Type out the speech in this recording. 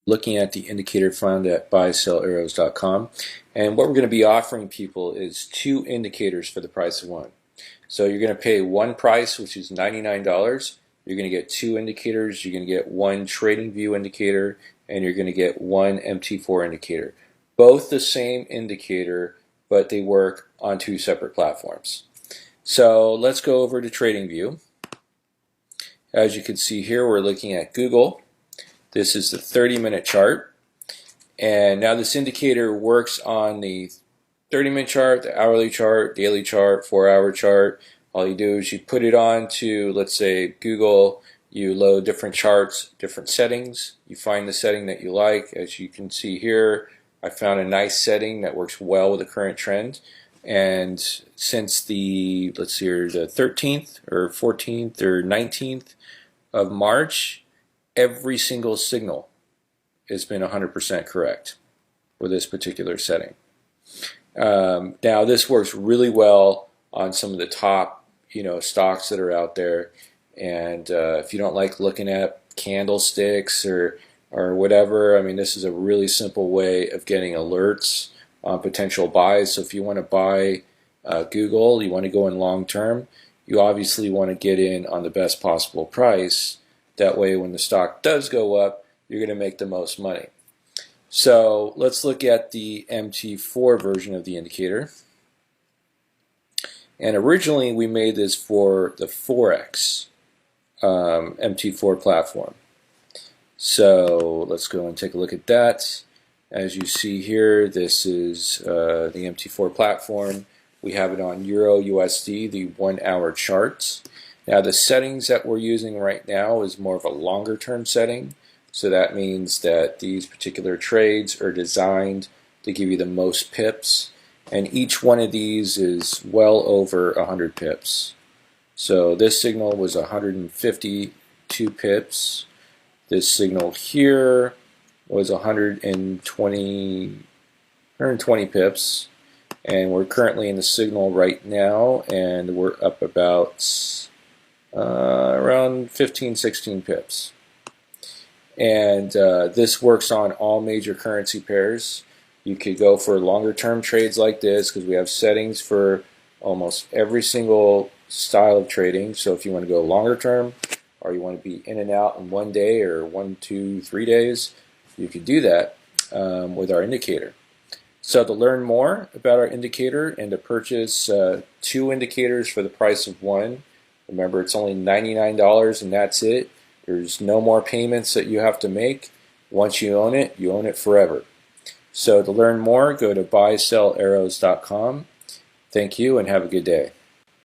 looking at the indicator found at 𝐵𝐼CEO.com, and what we're going to be offering people is 2 indicators for the price of 1. So you're going to pay one price, which is $99. You're going to get 2 indicators. You're going to get 1 TradingView indicator, and you're going to get 1 MT4 indicator. Both the same indicator, but they work on 2 separate platforms. So let's go over to TradingView. As you can see here, we're looking at Google. This is the 30-minute chart, and now this indicator works on the 30-minute chart, the hourly chart, daily chart, 4-hour chart. All you do is you put it on to, let's say, Google. You load different charts, different settings. You find the setting that you like. As you can see here, I found a nice setting that works well with the current trend. And since the, let's see here, the 13th or 14th or 19th of March, every single signal has been 100% correct with this particular setting. Now this works really well on some of the top, stocks that are out there. And if you don't like looking at candlesticks or whatever, I mean, this is a really simple way of getting alerts on potential buys. So if you want to buy Google, you want to go in long term, you obviously want to get in on the best possible price. That way when the stock does go up, you're going to make the most money. So let's look at the MT4 version of the indicator. And originally we made this for the Forex MT4 platform. So let's go and take a look at that. As you see here, this is the MT4 platform. We have it on Euro USD, the 1-hour charts. Now the settings that we're using right now is more of a longer term setting. So that means that these particular trades are designed to give you the most pips. And each one of these is well over 100 pips. So this signal was 152 pips. This signal here was 120 pips. And we're currently in the signal right now, and we're up about around 15-16 pips. And this works on all major currency pairs. You could go for longer term trades like this because we have settings for almost every single style of trading. So if you want to go longer term, or you want to be in and out in 1 day or 1, 2, 3 days, you could do that with our indicator. So to learn more about our indicator and to purchase 2 indicators for the price of 1, remember it's only $99 and that's it. There's no more payments that you have to make. Once you own it forever. So to learn more, go to 𝐵ICEO.com. Thank you and have a good day.